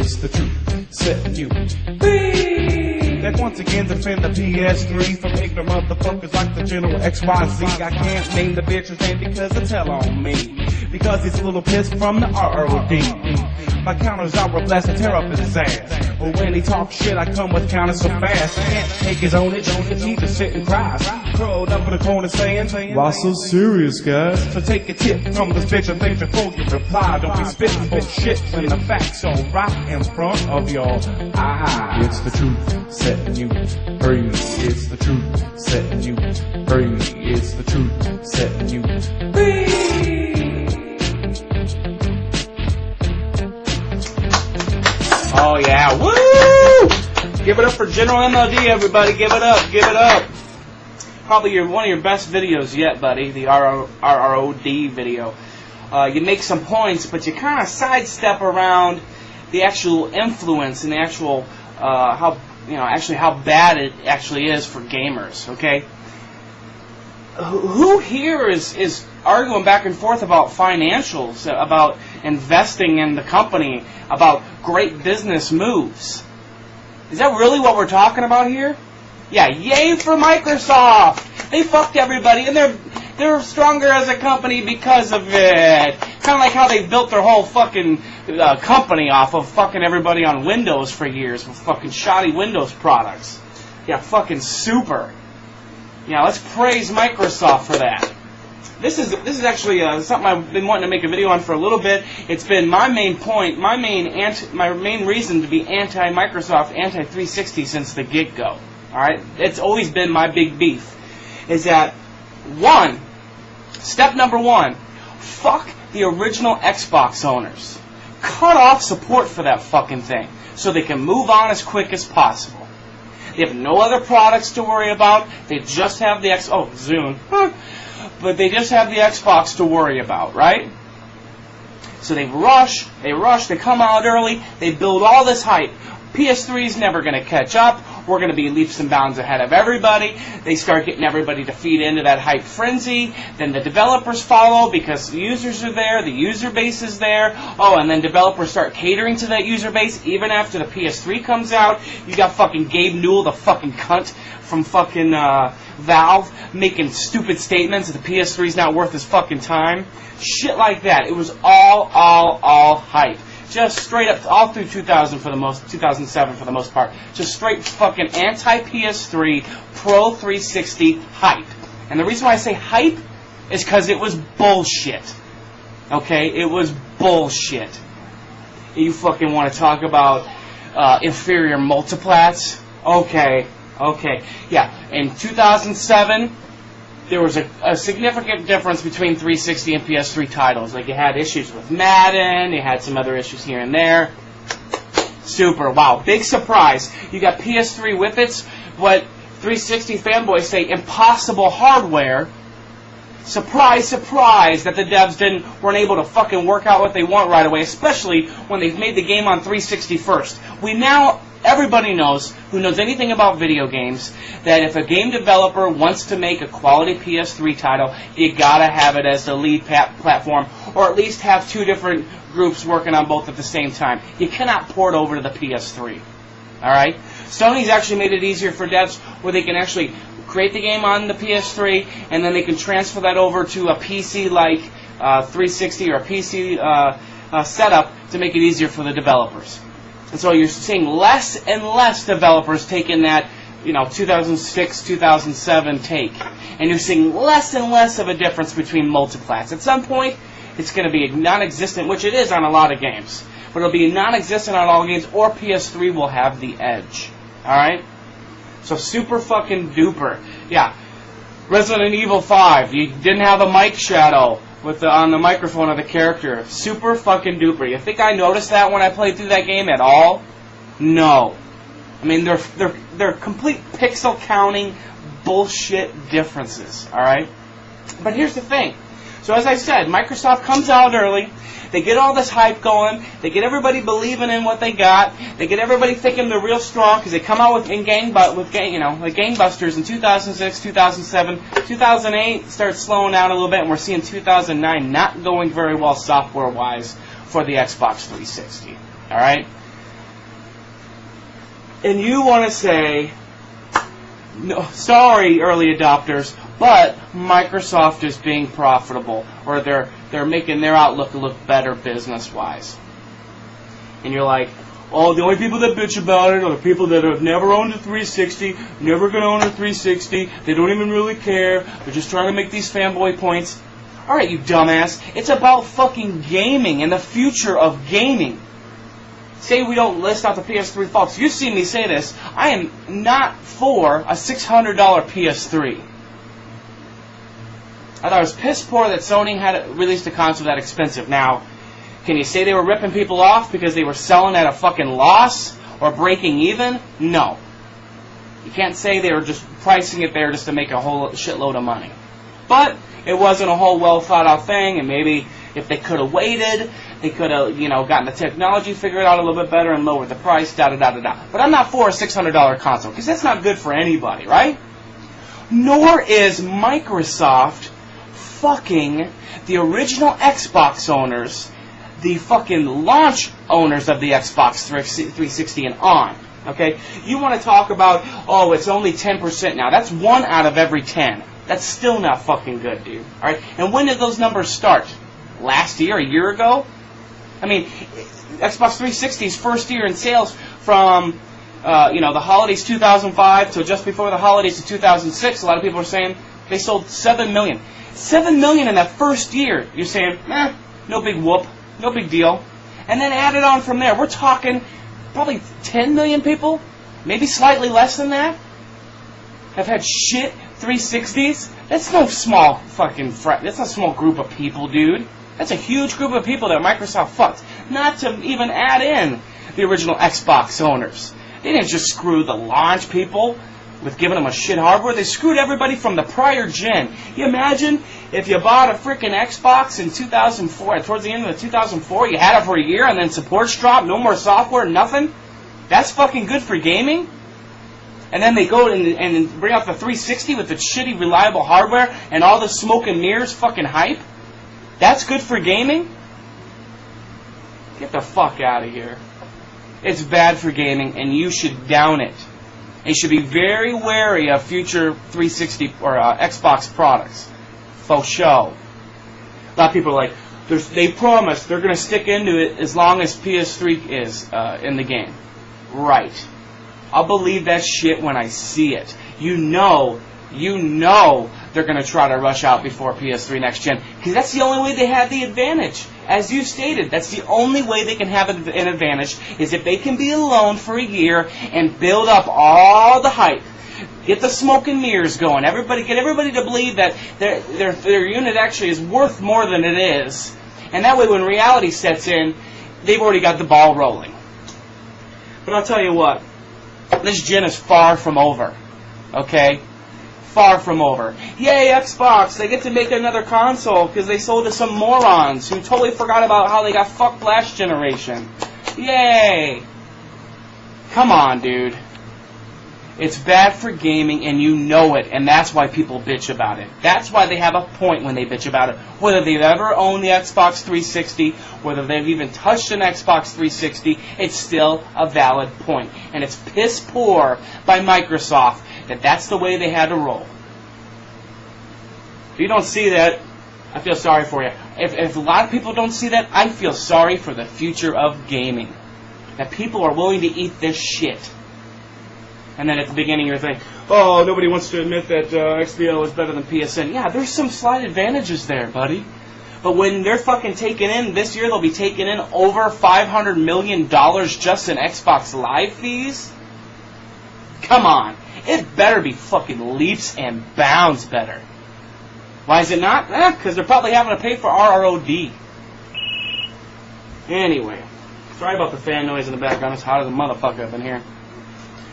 it's the truth setting you free. That once again defend the PS3 from ignorant motherfuckers like the General XYZ. I can't name the bitch's name because they tell on me. Because he's a little pissed from the RROD. My counters I will blast and tear up his ass. But when he talks shit, I come with counters so fast. He can't take his own itch, he just sit and cries. Curled up in the corner saying, why so serious, guys? So take a tip from this bitch and think before you reply. Don't be spitting bullshit when the facts are right in front of your eyes. It's the truth setting you free. It's the truth setting you free. It's the truth setting you free. Oh yeah, woo! Give it up for General MOD, everybody. Give it up, give it up. Probably one of your best videos yet, buddy. The RROD video. You make some points, but you kind of sidestep around the actual influence and the actual how bad it actually is for gamers. Okay. Who here is arguing back and forth about financials, about investing in the company, about great business moves? Is that really what we're talking about here? Yeah, yay for Microsoft! They fucked everybody, and they're stronger as a company because of it. Kind of like how they built their whole fucking company off of fucking everybody on Windows for years with fucking shoddy Windows products. Yeah, fucking super. Yeah, let's praise Microsoft for that. This is actually something I've been wanting to make a video on for a little bit. It's been my main point, my main reason to be anti-Microsoft, anti-360 since the get-go. All right, it's always been my big beef. Is that step number one, fuck the original Xbox owners. Cut off support for that fucking thing so they can move on as quick as possible. They have no other products to worry about. They just have the Zune. But they just have the Xbox to worry about, right? So they rush, they come out early, they build all this hype. PS3 is never going to catch up. We're going to be leaps and bounds ahead of everybody. They start getting everybody to feed into that hype frenzy. Then the developers follow because the users are there, the user base is there. Oh, and then developers start catering to that user base even after the PS3 comes out. You got fucking Gabe Newell, the fucking cunt from fucking Valve, making stupid statements that the PS3's not worth his fucking time. Shit like that. It was all hype. Just straight up, all through 2007 for the most part. Just straight fucking anti-PS3, pro-360 hype. And the reason why I say hype is because it was bullshit. Okay? It was bullshit. You fucking want to talk about inferior multiplats? Okay. Yeah, in 2007... there was a significant difference between 360 and PS3 titles. Like, you had issues with Madden, you had some other issues here and there. Super, wow, big surprise. You got PS3 with its, what 360 fanboys say, impossible hardware. Surprise, surprise, that the devs weren't able to fucking work out what they want right away, especially when they've made the game on 360 first. Everybody knows, who knows anything about video games, that if a game developer wants to make a quality PS3 title, you gotta have it as the lead platform, or at least have two different groups working on both at the same time. You cannot port over to the PS3. Alright? Sony's actually made it easier for devs where they can actually create the game on the PS3, and then they can transfer that over to a PC like 360 or a PC setup to make it easier for the developers. And so you're seeing less and less developers taking that, 2006, 2007 take. And you're seeing less and less of a difference between multiplats. At some point, it's going to be non-existent, which it is on a lot of games. But it'll be non-existent on all games, or PS3 will have the edge. Alright? So super fucking duper. Yeah. Resident Evil 5, you didn't have a mic shadow on the microphone of the character. Super fucking duper. You think I noticed that when I played through that game at all? No. I mean, they're complete pixel counting bullshit differences, alright? But here's the thing. So as I said, Microsoft comes out early. They get all this hype going. They get everybody believing in what they got. They get everybody thinking they're real strong because they come out like gangbusters in 2006, 2007, 2008 starts slowing down a little bit, and we're seeing 2009 not going very well software-wise for the Xbox 360. All right. And you want to say, no, sorry, early adopters, but Microsoft is being profitable, or they're making their outlook look better business-wise. And you're like, oh, the only people that bitch about it are the people that have never owned a 360, never going to own a 360, they don't even really care, they're just trying to make these fanboy points. Alright, you dumbass, it's about fucking gaming and the future of gaming. Say we don't list out the PS3 faults. You've seen me say this. I am not for a $600 PS3. I thought it was piss poor that Sony had released a console that expensive. Now, can you say they were ripping people off because they were selling at a fucking loss or breaking even? No. You can't say they were just pricing it there just to make a whole shitload of money. But it wasn't a whole well thought out thing, and maybe if they could have waited, they could have, gotten the technology figured out a little bit better and lowered the price, da-da-da-da-da. But I'm not for a $600 console, because that's not good for anybody, right? Nor is Microsoft fucking the original Xbox owners, the fucking launch owners of the Xbox 360 and on. Okay? You want to talk about, oh, it's only 10% now. That's 1 out of every 10. That's still not fucking good, dude. Alright? And when did those numbers start? Last year? A year ago? I mean, Xbox 360's first year in sales from, the holidays 2005 to just before the holidays of 2006, a lot of people are saying they sold 7 million. 7 million in that first year. You're saying, no big whoop, no big deal. And then add it on from there. We're talking probably 10 million people, maybe slightly less than that, have had shit 360s. That's no small fucking that's not a small group of people, dude. That's a huge group of people that Microsoft fucked. Not to even add in the original Xbox owners. They didn't just screw the launch people with giving them a shit hardware. They screwed everybody from the prior gen. You imagine if you bought a freaking Xbox in 2004, towards the end of 2004, you had it for a year and then supports dropped, no more software, nothing? That's fucking good for gaming? And then they go and bring out the 360 with the shitty reliable hardware and all the smoke and mirrors fucking hype? That's good for gaming? Get the fuck out of here. It's bad for gaming, and you should down it. And you should be very wary of future 360 or Xbox products. Faux show. A lot of people are like, they promise they're going to stick into it as long as PS3 is in the game. Right. I'll believe that shit when I see it. You know they're going to try to rush out before PS3 next gen, because that's the only way they have the advantage. As you stated, that's the only way they can have an advantage, is if they can be alone for a year and build up all the hype. Get the smoke and mirrors going. Get everybody to believe that their unit actually is worth more than it is. And that way when reality sets in, they've already got the ball rolling. But I'll tell you what, this gen is far from over. Okay? Far from over. Yay, Xbox! They get to make another console because they sold to some morons who totally forgot about how they got fucked last generation. Yay! Come on, dude. It's bad for gaming, and you know it, and that's why people bitch about it. That's why they have a point when they bitch about it. Whether they've ever owned the Xbox 360, whether they've even touched an Xbox 360, it's still a valid point. And it's piss poor by Microsoft that that's the way they had to roll. If you don't see that, I feel sorry for you. If a lot of people don't see that, I feel sorry for the future of gaming. That people are willing to eat this shit. And then at the beginning you're thinking, oh, nobody wants to admit that XBO is better than PSN. Yeah, there's some slight advantages there, buddy. But when they're fucking taking in, this year they'll be taking in over $500 million just in Xbox Live fees? Come on. It better be fucking leaps and bounds better. Why is it not? Because they're probably having to pay for RROD. Anyway, sorry about the fan noise in the background. It's hot as a motherfucker up in here.